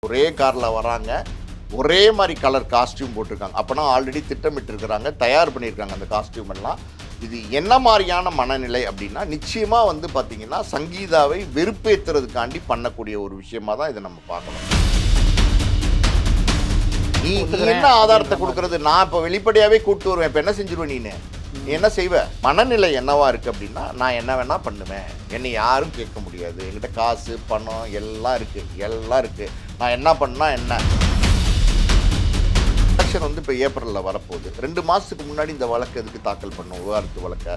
ஒரே காரில் வராங்க, ஒரே மாதிரி கலர் காஸ்டியூம் போட்டிருக்காங்க. அப்போனா ஆல்ரெடி திட்டமிட்டு இருக்கிறாங்க, தயார் பண்ணியிருக்காங்க அந்த காஸ்டியூம் எல்லாம். இது என்ன மாதிரியான மனநிலை அப்படின்னா, நிச்சயமாக வந்து பார்த்தீங்கன்னா சங்கீதாவை வெறுப்பேற்றுறதுக்காண்டி பண்ணக்கூடிய ஒரு விஷயமா தான் இதை நம்ம பார்க்கணும். நீ என்ன ஆதாரத்தை கொடுக்கறது? நான் இப்போ வெளிப்படையாகவே கூப்பிட்டு வருவேன். இப்போ என்ன செஞ்சிருவேன்? நீ என்ன செய்வ? மனநிலை என்னவா இருக்கு அப்படின்னா, நான் என்ன வேணா பண்ணுவேன், என்னை யாரும் கேட்க முடியாது, என்கிட்ட காசு பணம் எல்லாம் இருக்கு, நான் என்ன பண்ணா என்ன. எலெக்ஷன் வந்து இப்போ ஏப்ரலில் வரப்போகுது. 2 மாதத்துக்கு முன்னாடி இந்த வழக்கு எதுக்கு தாக்கல் பண்ணும்? விவாகரத்து வழக்கை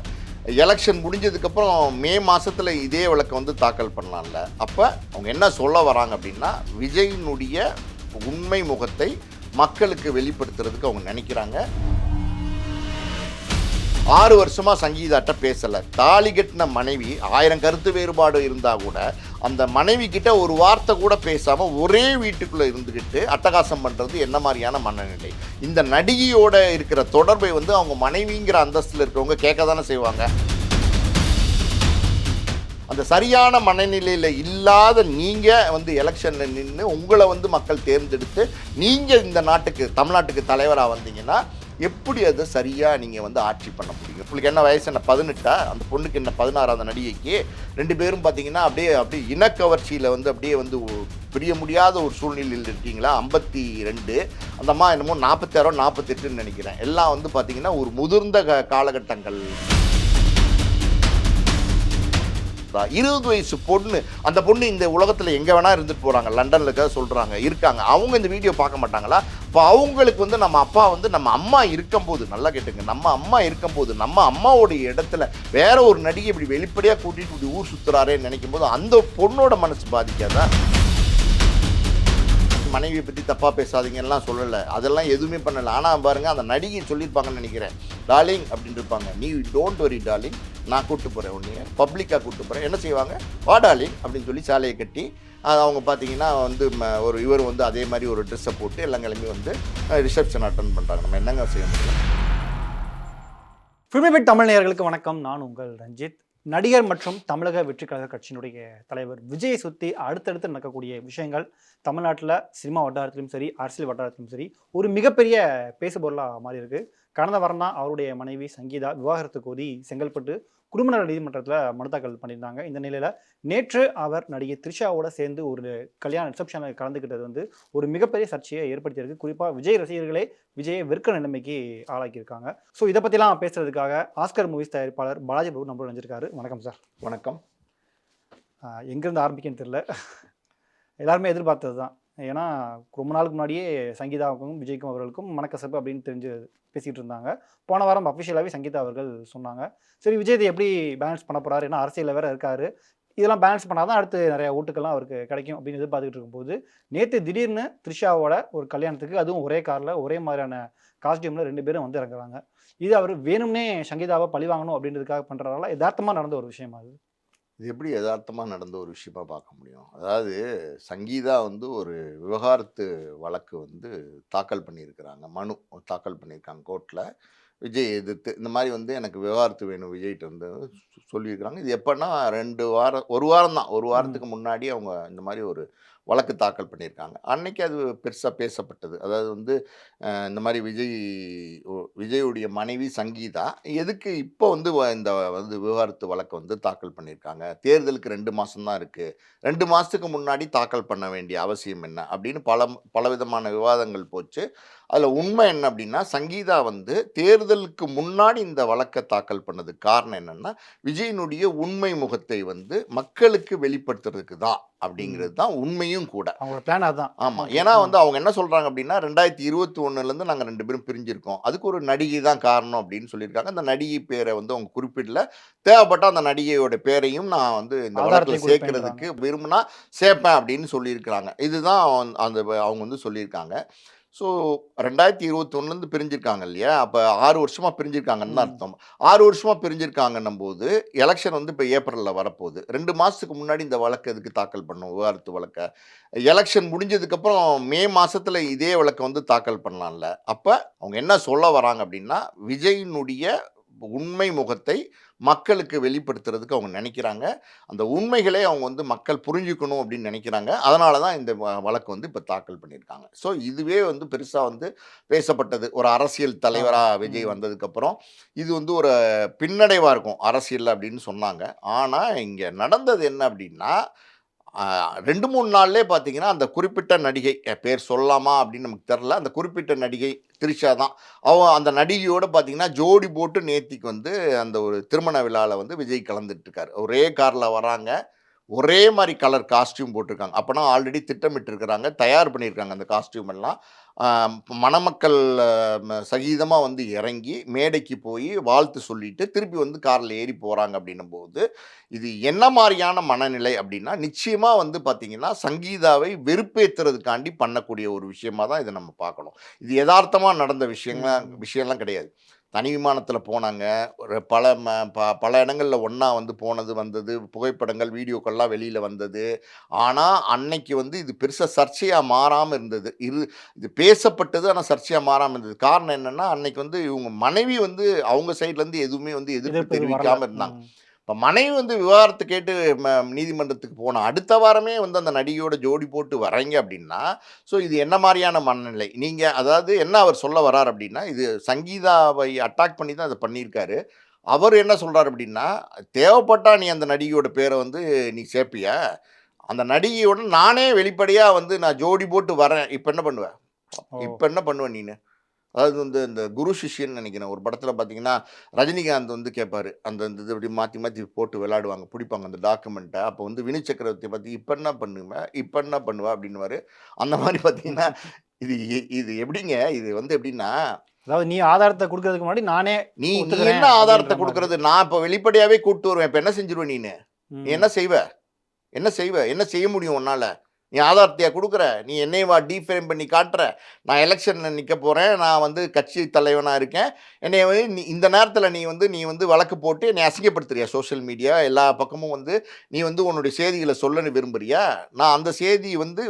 எலெக்ஷன் முடிஞ்சதுக்கப்புறம் மே மாதத்தில் இதே வழக்கை வந்து தாக்கல் பண்ணலாம்ல. அப்போ அவங்க என்ன சொல்ல வராங்க அப்படின்னா, விஜயினுடைய உண்மை முகத்தை மக்களுக்கு வெளிப்படுத்துறதுக்கு அவங்க நினைக்கிறாங்க. 6 வருஷமா சங்கீதாட்ட பேசலை. தாலி கட்டின மனைவி 1000 கருத்து வேறுபாடு இருந்தால் கூட அந்த மனைவி கிட்ட ஒரு வார்த்தை கூட பேசாமல் ஒரே வீட்டுக்குள்ளே இருந்துக்கிட்டு அட்டகாசம் பண்ணுறது என்ன மாதிரியான மனநிலை? இந்த நடிகையோட இருக்கிற தொடர்பை வந்து அவங்க மனைவிங்கிற அந்தஸ்தில் இருக்கிறவங்க கேட்க தானே செய்வாங்க. அந்த சரியான மனநிலையில் இல்லாத நீங்கள் வந்து எலெக்ஷனில் நின்று உங்களை வந்து மக்கள் தேர்ந்தெடுத்து நீங்கள் இந்த நாட்டுக்கு தமிழ்நாட்டுக்கு தலைவராக வந்தீங்கன்னா எப்படி அதை சரியாக நீங்கள் வந்து ஆட்சி பண்ண முடியும்? உங்களுக்கு என்ன வயசு? என்ன 18? அந்த பொண்ணுக்கு என்ன 16? அந்த நடிகைக்கு 2 பேரும் பார்த்தீங்கன்னா அப்படியே இனக்கவர்ச்சியில் வந்து அப்படியே வந்து பிரிய முடியாத ஒரு சூழ்நிலையில் இருக்கீங்களா? 52, அந்த அம்மா என்னமோ 46 48ன்னு நினைக்கிறேன். எல்லாம் வந்து பார்த்தீங்கன்னா ஒரு முதிர்ந்த காலகட்டங்கள். 20 வயசு பொண்ணு, அந்த பொண்ணு இந்த உலகத்தில் எங்கே வேணா இருந்துட்டு போகிறாங்க, லண்டனில் இருக்க சொல்கிறாங்க, இருக்காங்க. அவங்க இந்த வீடியோ பார்க்க மாட்டாங்களா? இப்போ அவங்களுக்கு வந்து நம்ம அப்பா வந்து நம்ம அம்மா இருக்கும்போது, நல்லா கேட்டுங்க, நம்ம அம்மா இருக்கும்போது நம்ம அம்மாவோடைய இடத்துல வேற ஒரு நடிகை இப்படி வெளிப்படையாக கூட்டிகிட்டு இப்படி ஊர் சுற்றுறாரேன்னு நினைக்கும் போது அந்த பொண்ணோட மனசு பாதிக்காதா? மனைவியை பற்றி தப்பாக பேசாதீங்கலாம் சொல்லலை, அதெல்லாம் எதுவுமே பண்ணலை. ஆனால் பாருங்கள், அந்த நடிகை சொல்லியிருப்பாங்கன்னு நினைக்கிறேன், டார்லிங் அப்படின்னு இருப்பாங்க, நீ டோன்ட் வரி டார்லிங், நான் கூப்பிட்டு போகிறேன், உன்னைய பப்ளிக்காக கூப்பிட்டு போகிறேன். என்ன செய்வாங்க? வா டார்லிங் அப்படின்னு சொல்லி சாலையை கட்டி அவங்க பார்த்தீங்கன்னா வந்து ஒரு இவர் வந்து அதே மாதிரி ஒரு ட்ரெஸ்ஸை போட்டு எல்லாம் கிளம்பி வந்து ரிசப்ஷன் அட்டன் பண்ணுறாங்க. நம்ம என்னங்க செய்ய முடியும்? ஃபில்மிபிட் தமிழ் நேயர்களுக்கு வணக்கம். நான் உங்கள் ரஞ்சித். நடிகர் மற்றும் தமிழக வெற்றி கழக கட்சியினுடைய தலைவர் விஜயை சுற்றி அடுத்தடுத்து நடக்கக்கூடிய விஷயங்கள் தமிழ்நாட்டில் சினிமா வட்டாரத்திலும் சரி, அரசியல் வட்டாரத்திலும் சரி, ஒரு மிகப்பெரிய பேசுபொருளாக மாறி இருக்கு. கடந்த வாரம் தான் அவருடைய மனைவி சங்கீதா விவாகரத்து கோரி செங்கல்பட்டு குடும்ப நல நீதிமன்றத்தில் மனு தாக்கல் பண்ணியிருந்தாங்க. இந்த நிலையில் நேற்று அவர் நடிகை த்ரிஷாவோட சேர்ந்து ஒரு கல்யாண ரிசப்ஷனில் கலந்துக்கிட்டது வந்து ஒரு மிகப்பெரிய சர்ச்சையை ஏற்படுத்தியிருக்கு. குறிப்பாக விஜய் ரசிகர்களே விஜயை வெறுக்க நிலைமைக்கு ஆளாக்கியிருக்காங்க. ஸோ இதை பற்றிலாம் பேசுறதுக்காக ஆஸ்கர் மூவிஸ் தயாரிப்பாளர் பாலாஜி பிரபு நம்மளோட நினைச்சிருக்காரு. வணக்கம் சார். வணக்கம். எங்கேருந்து ஆரம்பிக்கன்னு தெரியல, எல்லாருமே எதிர்பார்த்தது தான். ஏன்னா ரொம்ப நாளுக்கு முன்னாடியே சங்கீதாவுக்கும் விஜய்க்கும் அவர்களுக்கும் மனக்கசப்பு அப்படின்னு தெரிஞ்சு பேசிக்கிட்டு இருந்தாங்க. போன வாரம் அஃபிஷியலாகவே சங்கீதா அவர்கள் சொன்னாங்க, சரி விஜய் இதை எப்படி பேலன்ஸ் பண்ண போகிறாரு, ஏன்னா அரசியலில் வேறு இருக்காரு, இதெல்லாம் பேலன்ஸ் பண்ணால் தான் அடுத்து நிறைய ஓட்டுக்கெல்லாம் அவருக்கு கிடைக்கும் அப்படின்னு எதிர்பார்த்துக்கிட்டு இருக்கும்போது நேற்று திடீர்னு த்ரிஷாவோட ஒரு கல்யாணத்துக்கு, அதுவும் ஒரே காரில் ஒரே மாதிரியான காஸ்டியூமில் 2 பேரும் வந்து இறங்குறாங்க. இது அவர் வேணும்னே சங்கீதாவை பழி வாங்கணும் அப்படின்றதுக்காக பண்ணுறதால யதார்த்தமாக நடந்த ஒரு விஷயமா அது? இது எப்படி யதார்த்தமாக நடந்த ஒரு விஷயமா பார்க்க முடியும்? அதாவது சங்கீதா வந்து ஒரு விவகாரத்து வழக்கு வந்து தாக்கல் பண்ணியிருக்கிறாங்க, மனு தாக்கல் பண்ணியிருக்காங்க கோர்ட்டில். விஜய் எதிர்த்து இந்த மாதிரி வந்து எனக்கு விவகாரத்து வேணும் விஜய்கிட்ட வந்து சொல்லியிருக்கிறாங்க. இது எப்போன்னா 2 வாரம், 1 வாரம் தான், 1 வாரத்துக்கு முன்னாடி அவங்க இந்த மாதிரி ஒரு வழக்கு தாக்கல் பண்ணியிருக்காங்க. அன்னைக்கு அது பெருசாக பேசப்பட்டது. அதாவது வந்து இந்த மாதிரி விஜயுடைய மனைவி சங்கீதா எதுக்கு இப்போ வந்து இந்த வந்து விவகாரத்து வழக்கை வந்து தாக்கல் பண்ணியிருக்காங்க? தேர்தலுக்கு 2 மாதம் தான் இருக்குது, 2 மாதத்துக்கு முன்னாடி தாக்கல் பண்ண வேண்டிய அவசியம் என்ன அப்படின்னு பலவிதமான விவாதங்கள் போச்சு. அதில் உண்மை என்ன அப்படின்னா, சங்கீதா வந்து தேர்தலுக்கு முன்னாடி இந்த வழக்கை தாக்கல் பண்ணதுக்கு காரணம் என்னென்னா, விஜயினுடைய உண்மை முகத்தை வந்து மக்களுக்கு வெளிப்படுத்துறதுக்கு தான் அப்படிங்கிறது தான் உண்மையும் கூட. அவங்களோட பிளான் அதுதான். ஆமாம். ஏன்னா வந்து அவங்க என்ன சொல்கிறாங்க அப்படின்னா, 2021லேருந்து நாங்கள் 2 பேரும் பிரிஞ்சிருக்கோம், அதுக்கு ஒரு நடிகை தான் காரணம் அப்படின்னு சொல்லியிருக்காங்க. அந்த நடிகை பேரை வந்து அவங்க குறிப்பிடல. தேவைப்பட்ட அந்த நடிகையோட பேரையும் நான் வந்து இந்த வழக்கில் சேர்க்கறதுக்கு விரும்பினா சேர்ப்பேன் அப்படின்னு சொல்லியிருக்கிறாங்க. இதுதான் அந்த அவங்க வந்து சொல்லியிருக்காங்க. ஸோ 2021லேருந்து பிரிஞ்சிருக்காங்க இல்லையா? அப்போ 6 வருஷமாக பிரிஞ்சிருக்காங்கன்னு தான் அர்த்தம். 6 வருஷமாக பிரிஞ்சிருக்காங்கன்னும் போது எலெக்ஷன் வந்து இப்போ ஏப்ரலில் வரப்போகுது. 2 மாதத்துக்கு முன்னாடி இந்த வழக்கு எதுக்கு தாக்கல் பண்ணும்? விவாகரத்து வழக்கை எலெக்ஷன் முடிஞ்சதுக்கப்புறம் மே மாதத்தில் இதே வழக்கை வந்து தாக்கல் பண்ணலாம்ல. அப்போ அவங்க என்ன சொல்ல வராங்க அப்படின்னா, விஜயினுடைய உண்மை முகத்தை மக்களுக்கு வெளிப்படுத்துறதுக்கு அவங்க நினைக்கிறாங்க. அந்த உண்மைகளே அவங்க வந்து மக்கள் புரிஞ்சுக்கணும் அப்படின்னு நினைக்கிறாங்க. அதனால தான் இந்த வழக்கு வந்து இப்ப தாக்கல் பண்ணியிருக்காங்க. ஸோ இதுவே வந்து பெருசா வந்து பேசப்பட்டது. ஒரு அரசியல் தலைவரா ஆமா. விஜய் வந்ததுக்கப்புறம், இது வந்து ஒரு பின்னடைவா இருக்கும் அரசியல்ல அப்படின்னு சொன்னாங்க. ஆனா இங்க நடந்தது என்ன அப்படின்னா, 2, 3 நாள்லயே பார்த்தீங்கன்னா, அந்த குறிப்பிட்ட நடிகை பேர் சொல்லலாமா அப்படின்னு நமக்கு தெரியல. அந்த குறிப்பிட்ட நடிகை திரிஷா தான். அந்த நடிகையோட பார்த்தீங்கன்னா, ஜோடி போட்டு நேத்திக்கு வந்து அந்த ஒரு திருமண விழால வந்து விஜய் கலந்துட்டு இருக்காரு. ஒரே கார்ல வராங்க. ஒரே மாரி கலர் காஸ்டியூம் போட்டிருக்காங்க. அப்பன்னா ஆல்ரெடி திட்டமிட்டிருக்கிறாங்க. தயார் பண்ணியிருக்காங்க அந்த காஸ்டியூம் எல்லாம். ஆ மணமக்கள் சகிதமா வந்து இறங்கி, மேடைக்கு போயி வாழ்த்து சொல்லிட்டு, திருப்பி வந்து கார்ல ஏறி போறாங்க அப்படின்னும்போது, இது என்ன மாரியான மனநிலை அப்படின்னா, நிச்சயமா வந்து பார்த்தீங்கன்னா, சங்கீதாவை வெறுப்பேத்துறதுக்காண்டி பண்ணக்கூடிய ஒரு விஷயமா தான் இத நம்ம பார்க்கணும். இது எதார்த்தமா நடந்த ம். விஷயம்லாம் கிடையாது. தனி விமானத்தில போனாங்க. ஒரு பல பல இடங்கள்ல ஒண்ணா வந்து போனது, வந்தது, புகைப்படங்கள், வீடியோக்கள்லாம் வெளியில வந்தது. ஆனா, அன்னைக்கு வந்து இது பெருசா சர்ச்சையா மாறாம இருந்தது. இது பேசப்பட்டது. ஆனா, சர்ச்சையா மாறாம இருந்தது. காரணம் என்னன்னா, அன்னைக்கு வந்து இவங்க மனைவி வந்து அவங்க சைட்லருந்து எதுவுமே வந்து எதிர்ப்பு எதிர்ப்பு எதுவும் வரல. தெரிவிக்காம இருந்தாங்க. ம். இப்ப மனைவி வந்து விவாகரத்து கேட்டு நீதிமன்றத்துக்கு போன அடுத்த வாரமே வந்து அந்த நடிகையோட ஜோடி போட்டு வர்றாய்ங்க அப்படின்னா, ஸோ இது என்ன மாரியான மனநிலை? நீங்க அதாவது என்ன அவர் சொல்ல வர்றாரு அப்படின்னா, இது சங்கீதாவை அட்டாக் பண்ணி தான் இத பண்ணியிருக்காரு. அவரு என்ன சொல்றாரு அப்படின்னா, "தேவைப்பட்டா நீ அந்த நடிகையோட பேர வந்து நீ சேர்ப்பியா? அந்த நடிகையோட நானே வெளிப்படையா வந்து நான் ஜோடி போட்டு வரேன். இப்ப என்ன பண்ணுவ? ஓ! இப்ப என்ன பண்ணுவ நீனு?" அதாவது வந்து இந்த குரு சிஷ்யன்னு நினைக்கிறேன். ஒரு படத்துல பார்த்தீங்கன்னா, ரஜினிகாந்த் வந்து கேட்பாரு. அந்த இந்த இது இப்படி மாத்தி மாத்தி போட்டு விளையாடுவாங்க. பிடிப்பாங்க அந்த டாக்குமெண்ட்ட. அப்போ வந்து வினய் சக்கரவர்த்திய பார்த்து, "இப்ப என்ன பண்ணுவ? இப்ப என்ன பண்ணுவ?" அப்படின்னுவாரு. அந்த மாரி பார்த்தீங்கன்னா, இது எப்படிங்க? இது வந்து எப்படின்னா, அதாவது நீ ஆதாரத்த குடுக்கறதுக்கு முன்னாடி நானே நீ நீ என்ன ஒத்துக்கிறேன் ஆதாரத்த அப்படின்ற மாதிரி. குடுக்குறது? நான் இப்ப வெளிப்படையாவே கூட்டு வருவேன். இப்ப என்ன செஞ்சுருவ நீனு? நீ என்ன ம். செய்வ? என்ன செய்வ? என்ன செய்ய முடியும் உன்னால? நீ ஆதாரத்தையா குடுக்குற? நீ என்னையவா டீஃபேம் பண்ணி காட்டுற? நான் எலக்ஷன்ல நிக்க போறேன். நான் வந்து கட்சி தலைவனா இருக்கேன். என்னைய வந்து இந்த நேரத்தில நீ வந்து வழக்கு போட்டு என்னைய அசிங்கப்படுத்துறியா? சோசியல் மீடியா எல்லா பக்கமும் வந்து நீ வந்து உன்னுடைய செய்திகள சொல்லன்னு விரும்புறியா? நான் அந்த செய்தி வந்து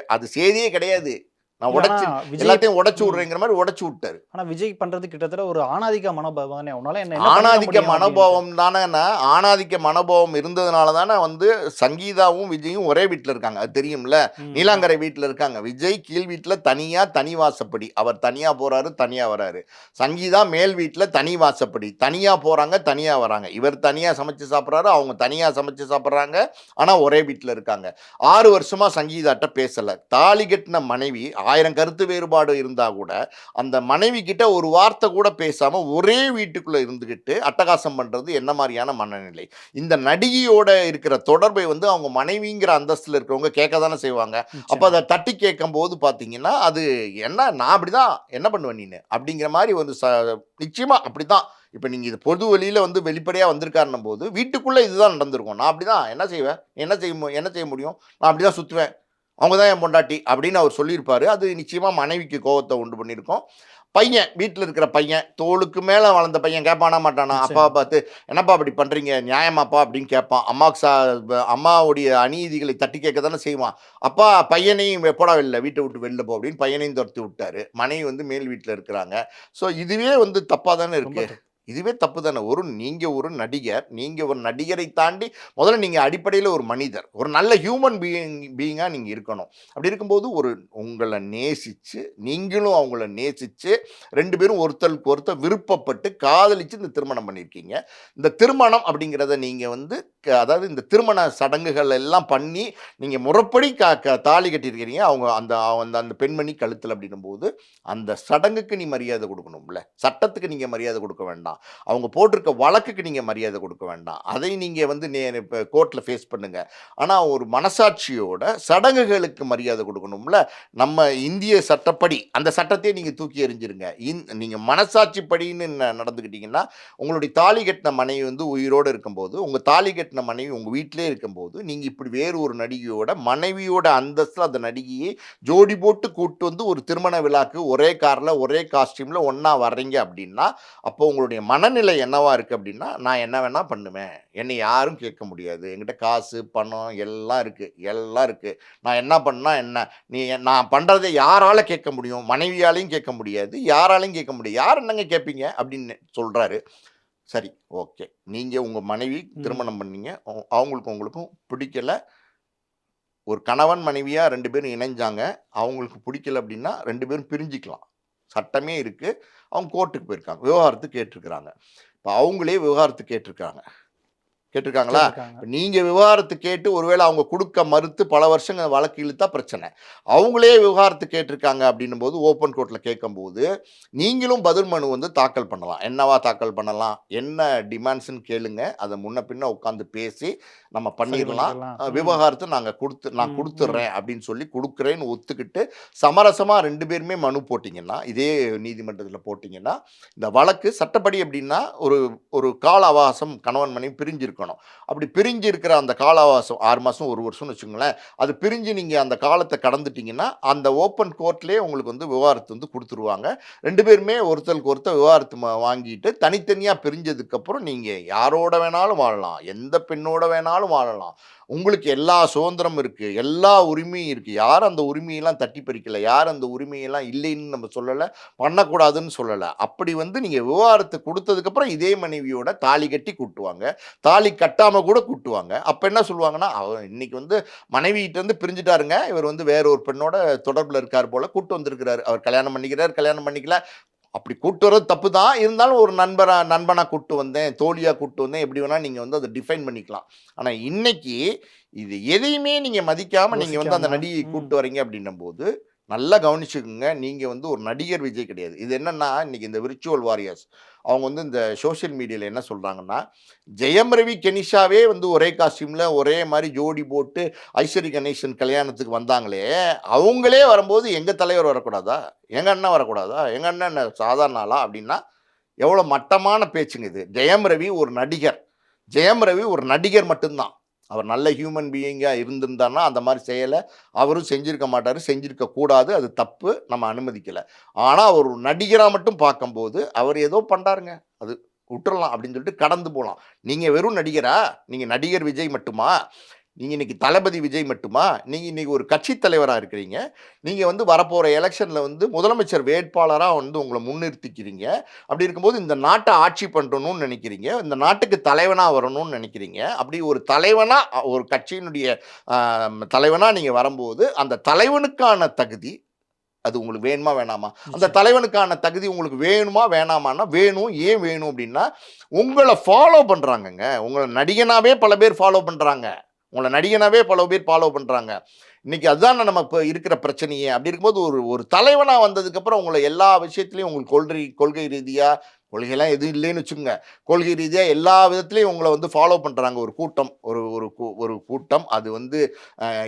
அது செய்தியே கிடையாது. நான் இல்ல ஆனா உடைச்சு விஜய் எல்லாத்தையும் உடைச்சு ம். விடுறேங்கிற மாரி உடைச்சு விட்டாரு. ஆனா விஜய் பண்றது கிட்டத்தட்ட ஒரு ஆணாதிக்க மனோபாவம் தானே. உன்னால என்ன பண்ணிட ஆணாதிக்க முடியும் அப்படின்ட்டு. மனோபாவம் தானேன்னா, ஆணாதிக்க மனோபாவம் இருந்ததுனால தானே வந்து சங்கீதாவும், விஜயும் ஒரே வீட்ல இருக்காங்க. அது தெரியும்ல. ம். நீலாங்கரை வீட்ல இருக்காங்க. விஜய் கீழ் வீட்ல தனியா, தனி வாசப்படி. அவர் தனியா போறாரு, தனியா வராரு. சங்கீதா மேல் வீட்ல தனி வாசப்படி. தனியா போறாங்க, தனியா வராங்க. இவர் தனியா சமைச்சு சாப்பிடுறாரு, அவங்க தனியா சமைச்சு சாப்பிடுறாங்க. ஆனா ஒரே வீட்ல இருக்காங்க. 6 வருஷமா சங்கீதாட்ட பேசல. தாலி கட்டின மனைவி 1000 கருத்து வேறுபாடு இருந்தா கூட, அந்த மனைவி கிட்ட ஒரு வார்த்தை கூட பேசாம ஒரே வீட்டுக்குள்ள இருந்துகிட்டு அட்டகாசம் பண்றது என்ன மாரியான மனநிலை? இந்த நடிகையோட இருக்கிற தொடர்பை வந்து அவங்க மனைவிங்கிற அந்தஸ்துல இருக்கிறவங்க கேட்க தானே செய்வாங்க. அப்ப நிச்சயமா. அத தட்டி கேட்கும்போது பார்த்தீங்கன்னா, அது என்ன நான் அப்படிதான் என்ன பண்ணுவ நீனு? அப்படிங்கிற மாரி வந்து நிச்சயமா அப்படித்தான். இப்ப நீங்க இது பொது வெளியில வந்து வெளிப்படையா வந்திருக்காருன்னும்போது, வீட்டுக்குள்ள இதுதான் நடந்திருக்கும். நான் அப்படிதான் என்ன செய்வேன்? என்ன செய்ய முடியும்? நான் அப்படிதான் சுத்துவேன். அவங்க தான் என் பொண்டாட்டி அப்படின்னு அவர் சொல்லியிருப்பாரு. அது நிச்சயமா மனைவிக்கு கோவத்த உண்டு பண்ணியிருக்கும். பையன், வீட்ல இருக்கிற பையன், தோளுக்கு மேல வளர்ந்த பையன் கேட்பானா மாட்டானா? அப்பாவ நிச்சயமா. பார்த்து, "என்னப்பா இப்படி பண்றீங்க? நியாயமாப்பா?" அப்படின்னு கேட்பான். அம்மாவுக்கு அம்மாவுடைய அநீதிகளை தட்டி கேட்க தானே செய்வான். அப்பா பையனையும் "போடா வெளில, வீட்ட விட்டு வெளில போ" அப்படின்னு பையனையும் தொரத்தி விட்டாரு. மனைவி வந்து மேல் வீட்ல இருக்கிறாங்க. ஸோ இதுவே வந்து தப்பா தானே ரொம்ப இருக்கு. தப்பு. இதுவே தப்பு தானே. நீங்க ஒரு நடிகர். நீங்க ஒரு நடிகரை தாண்டி முதல்ல நீங்க அடிப்படையில ஒரு மனிதர். ஒரு நல்ல ஹியூமன் பீயிங்கா நீங்க இருக்கணும். அப்படி இருக்கும்போது உங்கள நேசிச்சு, நீங்களும் அவங்கள நேசிச்சு 2 பேரும் ஒருத்தருக்கு ஒருத்தர் விருப்பப்பட்டு, காதலிச்சு இந்த திருமணம் பண்ணியிருக்கீங்க. இந்த திருமணம் அப்படிங்கிறத நீங்க வந்து அதாவது இந்த திருமண சடங்குகள் எல்லாம் பண்ணி, நீங்க முறைப்படி க க தாலி கட்டியிருக்கிறீங்க. அவங்க அந்த அந்த அந்த பெண்மணி கழுத்துல அப்படின்னும்போது, அந்த சடங்குக்கு நீ மரியாதை குடுக்கணும்ல. சட்டத்துக்கு நீங்க மரியாதை குடுக்க வேண்டாம். அவங்க போட்டிருக்க வழக்குக்கு நீங்க மரியாதை குடுக்க வேண்டாம். அதை நீங்க வந்து இப்ப கோர்ட்ல ஃபேஸ் பண்ணுங்க. ஆனா ஒரு மனசாட்சியோட சடங்குகளுக்கு மரியாதை குடுக்கணும்ல. நம்ம இந்திய சட்டப்படி, அந்த சட்டத்தையே நீங்க தூக்கி எறிஞ்சிருங்க. நீங்க மனசாட்சிப்படின்னு நடந்துக்கிட்டீங்கன்னா, உங்களுடைய தாலி கட்டின மனைவி வந்து உயிரோட இருக்கும்போது, உங்க தாலி கட்டின மனைவி உங்க வீட்டிலேயே இருக்கும்போது, நீங்க இப்படி வேறு ஒரு நடிகையோட மனைவியோட அந்தஸ்துல அந்த நடிகையை ஜோடி போட்டு கூட்டு வந்து ஒரு திருமண விழாக்கு ஒரே கார்ல, ஒரே காஸ்டியூம்ல ஒண்ணா வர்றீங்க அப்படின்னா, அப்போ உங்களுடைய மனநிலை என்னவா இருக்கு அப்படின்னா, நான் என்ன வேணா பண்ணுவேன். என்னை யாரும் கேட்க முடியாது. என்கிட்ட காசு, பணம் எல்லாம் இருக்கு. எல்லாம் இருக்கு. நான் என்ன பண்ணா என்ன? நான் பண்றத யாரால கேட்க முடியும்? மனைவியாலயும் கேட்க முடியாது. யாராலயும் கேட்க முடியாது. யார் என்னங்க கேட்பீங்க? அப்படின்னு சொல்றாரு. சரி, ஓகே. நீங்க உங்க மனைவி திருமணம் பண்ணீங்க. அவங்களுக்கு உங்களுக்கும் பிடிக்கல. ஒரு கணவன், மனைவியா 2 பேரும் இணைஞ்சாங்க. அவங்களுக்கு பிடிக்கல அப்படின்னா 2 பேரும் பிரிஞ்சுக்கலாம். சட்டமே இருக்கு. அவங்க கோர்ட்டுக்கு போயிருக்காங்க. விவாகரத்து கேட்டிருக்கிறாங்க. இப்ப அவங்களே விவாகரத்து கேட்டிருக்காங்க. கேட்டிருக்காங்களா? கேட்டிருக்காங்க. இப்ப நீங்க விவாகரத்து கேட்டு ஒருவேளை அவங்க குடுக்க மறுத்து பல வருஷங்கள் வழக்கு இழுத்தா பிரச்சனை. அவங்களே விவாகரத்து கேட்டிருக்காங்க அப்படின்னும்போது ஓப்பன் கோர்ட்ல கேட்கும்போது, நீங்களும் பதில் மனு வந்து தாக்கல் பண்ணலாம். என்னவா தாக்கல் பண்ணலாம்? என்ன டிமாண்ட்ஸ்ன்னு கேளுங்க. அத முன்ன பின்ன உட்கார்ந்து பேசி நம்ம சரி பண்ணிரலாம். பண்ணிக்கலாம். விவாகரத்து நான் ம், ம். குடுத்துடுறேன் அப்படின்னு சொல்லி குடுக்குறேன்னு ஒத்துக்கிட்டு, சமரசமா 2 பேருமே மனு போட்டீங்கன்னா, இதே நீதிமன்றத்தில போட்டீங்கன்னா, இந்த வழக்கு சட்டப்படி எப்படின்னா, ஒரு ஒரு கால அவகாசம் கணவன் மனைவி பிரிஞ்சிருக்கணும். அப்படி பிரிஞ்சு இருக்கிற அந்த கால அவகாசம் 6 மாசம், 1 வருஷம்னு வச்சுக்கோங்களேன். அது பிரிஞ்சு நீங்க அந்த காலத்த கடந்துட்டீங்கன்னா, அந்த ஓப்பன் கோர்ட்லயே உங்களுக்கு வந்து விவாகரத்து வந்து குடுத்துருவாங்க. 2 பேருமே ஒருத்தருக்கு ஒருத்தர் விவாகரத்து வாங்கிட்டு தனித்தனியா பிரிஞ்சதுக்கப்புறம் நீங்க யாரோட வேணாலும் வாழலாம். எந்த பெண்ணோட வேணாலும் வாழலாம். உங்களுக்கு எல்லா சுதந்திரமும் இருக்கு. எல்லா உரிமையும் இருக்கு. யாரும் அந்த உரிமையெல்லாம் தட்டி பறிக்கல. யாரும் அந்த உரிமையெல்லாம் இல்லைன்னு நம்ம சொல்லல. பண்ணக்கூடாதுன்னு சொல்லல. அப்படி வந்து நீங்க விவாகரத்து குடுத்ததுக்கப்புறம் இதே மனைவியோட தாலி கட்டி கூட்டுவாங்க. தாலி கட்டாம கூட கூட்டுவாங்க. அப்ப என்ன சொல்லுவாங்கன்னா, இன்னைக்கு வந்து மனைவிகிட்ட இருந்து பிரிஞ்சுட்டாருங்க. இவர் வந்து வேற ஒரு பெண்ணோட தொடர்புல இருக்கார் போல. கூட்டு வந்திருக்கிறாரு. அவர் கல்யாணம் பண்ணிக்கிறார், கல்யாணம் பண்ணிக்கல. அப்படி கூட்டு வர்றது தப்பு தான். இருந்தாலும் ஒரு நண்பனா கூட்டு வந்தேன், தோழியா கூட்டு வந்தேன். எப்படி வேணா நீங்க வந்து அத டிஃபைன் பண்ணிக்கலாம். ஆனா இன்னைக்கு இது எதையுமே நீங்க மதிக்காம நீங்க வந்து அந்த யோசிக்காம. நடிகையை ம். கூட்டு வரீங்க அப்படின்னும்போது, நல்லா கவனிச்சுக்கங்க. நீங்க வந்து ஒரு நடிகர் விஜய் கிடையாது. இது என்னன்னா, இன்னைக்கு இந்த விர்ச்சுவல் வாரியர்ஸ் அவங்க வந்து இந்த சோசியல் மீடியால என்ன சொல்றாங்கன்னா, ஜெயம் ரவி, கெனிஷாவே வந்து ஒரே காஸ்டியூம்ல ஒரே மாரி ஜோடி போட்டு ஐஸ்வரி கணேசன் கல்யாணத்துக்கு வந்தாங்களே, அவங்களே வரும்போது எங்க தலைவர் வரக்கூடாதா? எங்க அண்ணன் வரக்கூடாதா? எங்க அண்ணன் என்ன சாதாரண ஆளா? அப்படின்னா, எவ்வளோ மட்டமான பேச்சுங்க இது. ஜெயம் ரவி ஒரு நடிகர். ஜெயம் ரவி ஒரு நடிகர் மட்டும் தான். அவர் நல்ல ஹியூமன் பீயிங்கா இருந்திருந்தார்னா, அந்த மாரி செயல அவரும் செஞ்சிருக்க மாட்டாரு. செஞ்சிருக்க கூடாது. அது தப்பு. நம்ம அனுமதிக்கல. ஆனா, அவர் ஒரு நடிகரா மட்டும் பார்க்கும்போது, அவர் ஏதோ பண்றாருங்க. அது உட்டுறலாம் அப்படின்னு சொல்லிட்டு கடந்து போலாம். நீங்க வெறும் நடிகரா? நீங்க நடிகர் விஜய் மட்டுமா? நீங்க இன்னைக்கு தளபதி விஜய் மட்டுமா? நீங்க இன்னைக்கு ஒரு கட்சி தலைவரா இருக்கிறீங்க. நீங்க வந்து வரப்போற எலக்ஷன்ல வந்து முதலமைச்சர் வேட்பாளரா வந்து உங்கள முன்னிறுத்திக்கிறீங்க. அப்படி இருக்கும்போது இந்த நாட்ட ஆட்சி பண்ணணும்னு நினைக்கிறீங்க. இந்த நாட்டுக்கு தலைவனா வரணும்னு நினைக்கிறீங்க. அப்படி ஒரு தலைவனா ஒரு கட்சியினுடைய அ தலைவனா நீங்க வரம்போது, அந்த தலைவனுக்கான தகுதி அது உங்களுக்கு வேணுமா? வேணாமா? அந்த நிச்சயமா. தலைவனுக்கான தகுதி உங்களுக்கு வேணுமா? வேணாமான்னா, வேணும். ஏன் வேணும் அப்டின்னா, உங்கள ஃபாலோ பண்றாங்கங்க. உங்கள நடிகனாவே பல பேர் ஃபாலோ பண்றாங்க. உங்கள நடிகனாவே பல பேர் ஃபாலோ பண்றாங்க. இன்னைக்கு அதுதானே நம்ம இப்ப இருக்கிற பிரச்சனையே. அப்படி இருக்கும்போது ஒரு ஒரு தலைவனா வந்ததுக்கப்புறம் உங்கள எல்லா விஷயத்திலயும் உங்களுக்கு கொள்கை ரீதியா கொள்கைலாம் எதுவும் இல்லைன்னு வச்சுக்கோங்க. கொள்கை ரீதியா எல்லா விதத்திலயும் உங்கள வந்து ஃபாலோ பண்றாங்க ஒரு கூட்டம். ஒரு கூட்டம். அது வந்து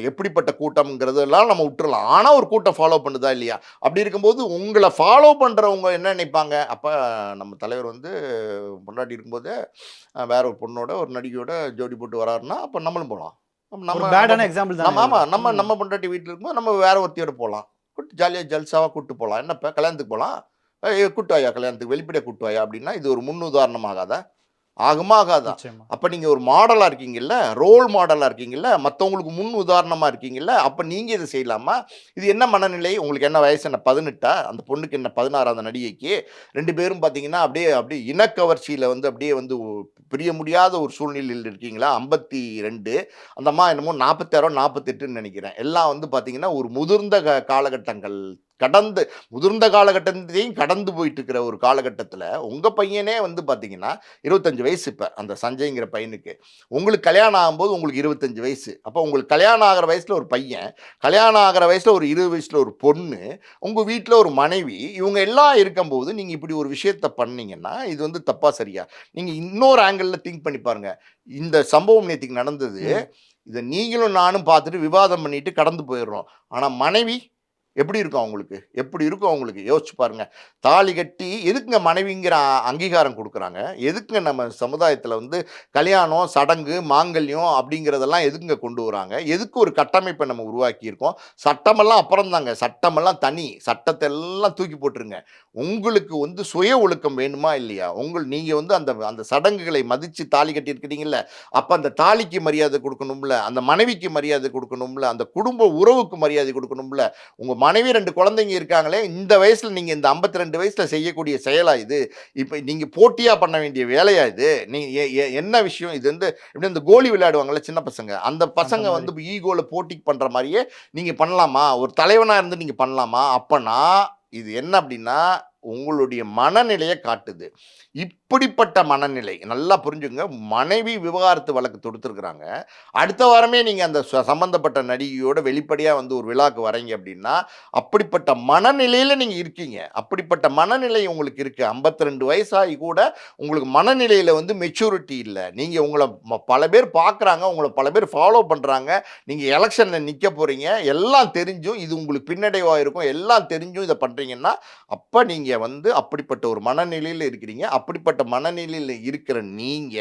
எப்படிப்பட்ட கூட்டம்ங்கிறதெல்லாம் நம்ம விட்டுறலாம். ஆனா ஒரு கூட்டம் ஃபாலோ பண்ணுதா இல்லையா? அப்படி இருக்கும்போது உங்கள ஃபாலோ பண்றவங்க என்ன நினைப்பாங்க? அப்ப நம்ம தலைவர் வந்து பொண்டாட்டி இருக்கும்போதே வேற ஒரு பொண்ணோட, ஒரு நடிகையோட ஜோடி போட்டு வராருன்னா, அப்ப நம்மளும் போலாம். ஒரு நம்ம நம்ம பேடான பொ எக்ஸாம்பிள் தானே நம்ம இது. ஆமா. நம்ம ம். நம்ம பொண்டாட்டி வீட்ல இருக்கும்போது நம்ம வேற ஒருத்தியோட போலாம். ஜாலியா ஜல்சாவா கூட்டு போலாம். என்னப்பா கல்யாணத்துக்கு போலாம். கூட்டு வாயா கல்யாணத்துக்கு வெளிப்படையா கூட்டு வாயா அப்படின்னா, இது ஒரு முன்னுதாரணம் ஆகாதா? ஆகுமா? ஆகாதா? நிச்சயமா. அப்ப நீங்க ஒரு மாடலா இருக்கீங்கல்ல, ரோல் மாடலா இருக்கீங்கல்ல, மத்தவங்களுக்கு முன் உதாரணமா இருக்கீங்கல்ல, அப்ப நீங்க இத செய்யலாமா? இது என்ன மனநிலை? உங்களுக்கு என்ன வயசு என்ன 18ஆ? அந்த பொண்ணுக்கு என்ன 16 அந்த நடிகைக்கு? 2 பேரும் பார்த்தீங்கன்னா, அப்படியே அப்படியே இனக்கவர்ச்சியில வந்து அப்படியே வந்து பிரிய முடியாத ஒரு சூழ்நிலையில் இருக்கீங்களா? 52 அந்த அம்மா என்னமோ 46ஓ, 48ன்னு நெனைக்கிறேன். எல்லாம் வந்து பார்த்தீங்கன்னா, ஒரு முதிர்ந்த காலகட்டங்கள் கடந்து முதிர்ந்த காலகட்டத்தையும் கடந்து போயிட்டு இருக்கிற ஒரு காலகட்டத்தில, உங்க பையனே வந்து பார்த்தீங்கன்னா 25 வயசு இப்ப, அந்த சஞ்சய்ங்கிற பையனுக்கு. உங்களுக்கு கல்யாணம் ஆகும்போது உங்களுக்கு 25 வயசு. அப்ப உங்களுக்கு கல்யாணம் ஆகுற வயசுல ஒரு பையன், கல்யாணம் ஆகுற வயசுல ஒரு 20 வயசுல ஒரு பொண்ணு, உங்க வீட்ல ஒரு மனைவி, இவங்க எல்லாம் இருக்கும்போது, நீங்க இப்படி ஒரு விஷயத்த பண்ணீங்கன்னா, இது வந்து தப்பா, சரியா? நீங்க இன்னொரு ஆங்கிள்ல திங்க் பண்ணி பாருங்க. இந்த சம்பவம் நேத்திக்கு நடந்தது. ம். இத நீங்களும் நானும் பார்த்துட்டு விவாதம் பண்ணிட்டு கடந்து போயிடுறோம். ஆனா மனைவி எப்படி இருக்கும் அவங்களுக்கு? எப்படி இருக்கும் அவங்களுக்கு? யோசிச்சு பாருங்க. தாலி கட்டி எதுக்குங்க மனைவிங்கிற அங்கீகாரம் குடுக்குறாங்க? எதுக்குங்க நம்ம சமுதாயத்தில வந்து கல்யாணம், சடங்கு, மாங்கல்யம் அப்படிங்கிறதெல்லாம் எதுக்குங்க கொண்டு வராங்க? எதுக்கு ஒரு கட்டமைப்ப நம்ம உருவாக்கியிருக்கோம்? சட்டமெல்லாம் அப்புறம் தாங்க. சட்டமெல்லாம் தனி. சட்டத்த எல்லாம் தூக்கி போட்டுருங்க. உங்களுக்கு வந்து சுய ஒழுக்கம் வேணுமா? இல்லையா? நீங்க வந்து அந்த அந்த சடங்குகளை மதிச்சு தாலி கட்டியிருக்கிறீங்கல்ல, அப்ப அந்த தாலிக்கு மரியாதை குடுக்கணும்ல, அந்த மனைவிக்கு மரியாதை குடுக்கணும்ல, அந்த குடும்ப உறவுக்கு மரியாதை குடுக்கணும்ல. உங்க மனைவி 2 குழந்தைங்க இருக்காங்களே, இந்த வயசுல நீங்க இந்த 52 வயசுல செய்யக்கூடிய செயலா இது? இப்ப நீங்க போட்டியா பண்ண வேண்டிய வேலையா இது? நீ எ எ என்ன விஷயம்? இது வந்து எப்படி இந்த கோலி விளையாடுவாங்கல்ல சின்ன பசங்க. அந்த அந்த பசங்க மாதிரி. வந்து ஈகோல போட்டிக்கு பண்ற மாரியே நீங்க பண்ணலாமா? ஒரு தலைவனா இருந்து நீங்க பண்ணலாமா? அப்பன்னா, இது என்ன அப்டின்னா, உங்களுடைய மனநிலைய காட்டுது. இப்படிப்பட்ட மனநிலை நல்லா புரிஞ்சுக்கங்க. மனைவி விவாகரத்து வழக்கு தொடுத்திருக்கிறாங்க. அடுத்த வாரமே நீங்க அந்த சம்பந்தப்பட்ட நடிகையோட வெளிப்படையா வந்து ஒரு விழாக்கு வரீங்க அப்டின்னா, அப்படிப்பட்ட மனநிலையில நீங்க இருக்கீங்க. அப்படிப்பட்ட மனநிலை உங்களுக்கு இருக்கு. 52 வயசாகி கூட உங்களுக்கு மனநிலையில வந்து மெச்சூரிட்டி இல்ல. நீங்க உங்கள பல பேர் பார்க்குறாங்க. உங்கள பல பேர் ஃபாலோ பண்றாங்க. நீங்க எலக்ஷன்ல நிக்க போறீங்க. எல்லாம் தெரிஞ்சும் இது உங்களுக்கு பின்னடைவா இருக்கும். எல்லாம் தெரிஞ்சும் இத பண்றீங்கன்னா, அப்ப நீங்க வந்து அப்படிப்பட்ட ஒரு மனநிலையில இருக்கிறீங்க. அப்படிப்பட்ட மனநிலையில இருக்கிற நீங்க,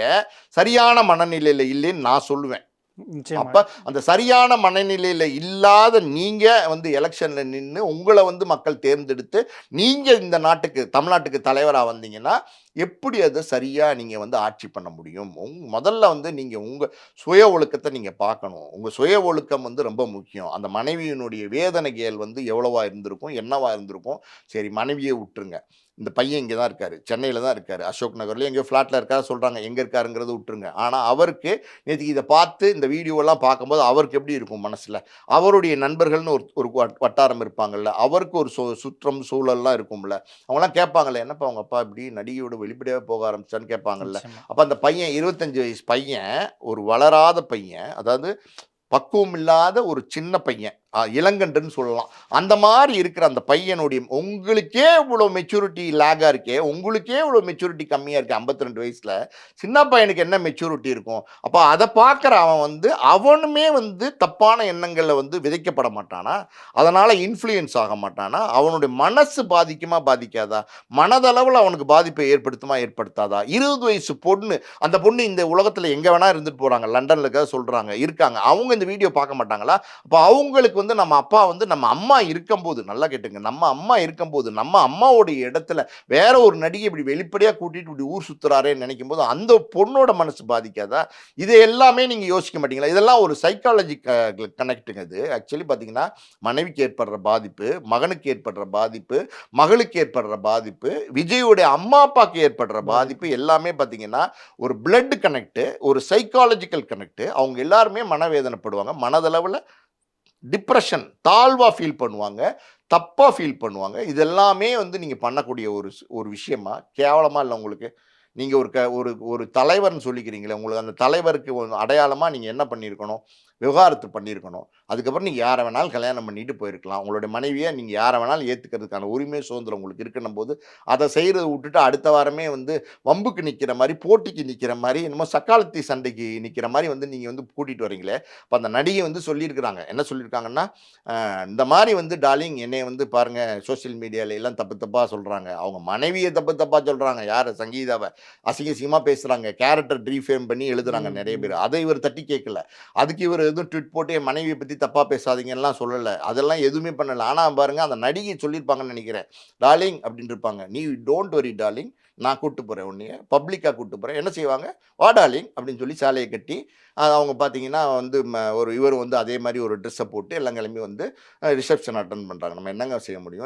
சரியான மனநிலையில இல்லைன்னு நான் சொல்லுவேன். நிச்சயமா. அப்ப அந்த சரியான மனநிலையில இல்லாத நீங்க வந்து எலக்ஷன்ல நின்னு, உங்கள வந்து மக்கள் தேர்ந்தெடுத்து, நீங்க இந்த நாட்டுக்கு தமிழ்நாட்டுக்கு தலைவரா வந்தீங்கன்னா, எப்படி அத சரியா நீங்க வந்து ஆட்சி பண்ண முடியும்? முதல்ல வந்து நீங்க உங்க சுய ஒழுக்கத்த நீங்க பார்க்கணும். உங்க சுய ஒழுக்கம் வந்து ரொம்ப முக்கியம். அந்த மனைவியினுடைய வேதனைகள் வந்து எவ்வளவா இருந்திருக்கும்? என்னவா இருந்திருக்கும்? சரி மனைவிய விட்டுருங்க. இந்த பையன் இங்க தான் இருக்காரு. சென்னையில தான் இருக்காரு. அசோக் நகர்லயோ எங்கேயோ ஃப்ளாட்ல இருக்காரு சொல்றாங்க. எங்க இருக்காருங்கிறத விட்டுருங்க. ஆனா அவருக்கு நேத்திக்கு இத பார்த்து இந்த வீடியோலாம் பார்க்கும்போது அவருக்கு எப்படி இருக்கும் மனசுல? அவருடைய நண்பர்கள்னு ஒரு ஒரு வட்டாரம் இருப்பாங்கல்ல. அவருக்கு ஒரு சுற்றம், சூழல்லாம் இருக்கும்ல. அவங்கலாம் கேட்பாங்கல்ல, "என்னப்பா உங்க அப்பா இப்படி நடிகையோட வெளிப்படையா போக ஆரம்பிச்சான்னு?" கேட்பாங்கல்ல. நிச்சயமா. அப்ப அந்த பையன் 25 வயசு பையன், ஒரு வளராத பையன், அதாவது பக்குவம் இல்லாத ஒரு சின்ன பையன். இளங்கன்றுன்னு சொல்லலாம். அந்த மாரி இருக்கிற அந்த பையனுடைய உங்களுக்கே இவ்வளோ மெச்சூரிட்டி லேக்கா இருக்கே, உங்களுக்கே இவ்வளோ மெச்சூரிட்டி கம்மியா இருக்கே 52 வயசுல. சின்ன பையனுக்கு என்ன மெச்சூரிட்டி இருக்கும்? அப்ப அத பார்க்குற அவன் வந்து, அவனுமே வந்து தப்பான எண்ணங்கள்ல வந்து விதைக்கப்பட மாட்டானா? அதனால இன்ஃப்ளூயன்ஸ் ஆக மாட்டானா? அவனுடைய மனசு பாதிக்குமா? பாதிக்காதா? மனதளவுல அவனுக்கு பாதிப்பை ஏற்படுத்துமா? ஏற்படுத்தாதா? 20 வயசு பொண்ணு, அந்த பொண்ணு இந்த உலகத்துல எங்க வேணா இருந்துட்டு போறாங்க. லண்டன்ல இருக்கறதா சொல்றாங்க. இருக்காங்க. அவங்க இந்த வீடியோ பார்க்க மாட்டாங்களா? அப்ப அவங்களுக்கு வந்து நம்ம அப்பா வந்து நம்ம அம்மா இருக்கும்போது நல்லா கேட்டுங்க. நம்ம அம்மா இருக்கும்போது, நம்ம அம்மாவுடைய இடத்துல வேற ஒரு நடிகை இப்படி வெளிப்படையா கூட்டிட்டு இப்படி ஊர் சுத்துறாரேன்னு நினைக்கும்போது, அந்த பொண்ணோட மனசு பாதிக்காதா? இது எல்லாமே நீங்க யோசிக்க மாட்டீங்களா? இதெல்லாம் ஒரு சைக்காலஜி கனெக்ட்டுங்க இது. ஆக்சுவலி பார்த்தீங்கன்னா, மனைவிக்கு ஏற்படுற பாதிப்பு, மகனுக்கு ஏற்படுற பாதிப்பு, மகளுக்கு ஏற்படுற பாதிப்பு, விஜயுடைய அம்மா, அப்பாக்கு ஏற்படுற பாதிப்பு பாதிப்பு. எல்லாமே பார்த்தீங்கன்னா, ஒரு பிளட் கனெக்ட், ஒரு சைக்காலஜிக்கல் கனெக்ட். அவங்க எல்லாருமே மனவேதனைப்படுவாங்க. மனதளவுல டிப்ரஷன் தாழ்வா ஃபீல் பண்ணுவாங்க. தப்பா ஃபீல் பண்ணுவாங்க. இது எல்லாமே வந்து நீங்க பண்ணக்கூடிய ஒரு விஷயமா? கேவலமா இல்ல உங்களுக்கு? நீங்க ஒரு ஒரு தலைவர்ன்னு சொல்லிக்கிறீங்களே, உங்களுக்கு அந்த தலைவருக்கு ஒரு அடையாளமா நீங்க என்ன பண்ணியிருக்கணும்? விவாகரத்து பண்ணியிருக்கணும். அதுக்கப்புறம் நீங்க யார வேணாலும் கல்யாணம் பண்ணிட்டு போயிருக்கலாம். உங்களுடைய மனைவிய நீங்க யார வேணாலும் ஏத்துக்கிறதுக்கான உரிமை, சுதந்திரம் உங்களுக்கு இருக்குன்னும்போது, அத செய்றத விட்டுட்டு அடுத்த வாரமே வந்து வம்புக்கு நிக்கிற மாரி, போட்டிக்கு நிக்கிற மாரி, என்னமோ சக்காளத்தி சண்டைக்கு நிக்கிற மாரி வந்து நீங்க வந்து கூட்டிட்டு வரீங்களே! அப்ப அந்த நடிகை வந்து சொல்லியிருக்கிறாங்க. என்ன சொல்லியிருக்காங்கன்னா, இந்த மாரி வந்து டார்லிங் என்னைய வந்து பாருங்க சோசியல் மீடியால எல்லாம் தப்பு தப்பா சொல்றாங்க. அவங்க மனைவிய தப்பு தப்பா சொல்றாங்க. யார சங்கீதாவ. அசிங்க அசிங்கமா பேசுறாங்க. கேரக்டர் ரீஃப்ரேம் பண்ணி எழுதுறாங்க ம், நெறைய பேரு. ம். அத இவரு தட்டி கேட்கல. அதுக்கு இவரு எதுவும் ட்வீட் போட்டு என் மனைவிய பத்தி தப்பா பேசாதீங்கன்னுலாம் சொல்லல. அதெல்லாம் எதுவுமே பண்ணல. ஆனா பாருங்க அந்த நடிகை சொல்லியிருப்பாங்கன்னு நெனைக்கிறேன். டார்லிங் அப்படின்னு இருப்பாங்க. நீ டோன்ட் வொரி டார்லிங். நான் கூட்டு போறேன் உன்னைய. பப்ளிக்கா கூட்டு போறேன். என்ன செய்வாங்க? வா டார்லிங் அப்படின்னு சொல்லி சேலைய கட்டி, அவங்க பார்த்தீங்கன்னா வந்து ஒரு இவரு வந்து அதே மாரி ஒரு ட்ரெஸ்ஸ போட்டு எல்லாம் கிளம்பி வந்து ரிசப்ஷன் அட்டெண்ட் பண்றாங்க. நம்ம என்னங்க செய்ய முடியும்?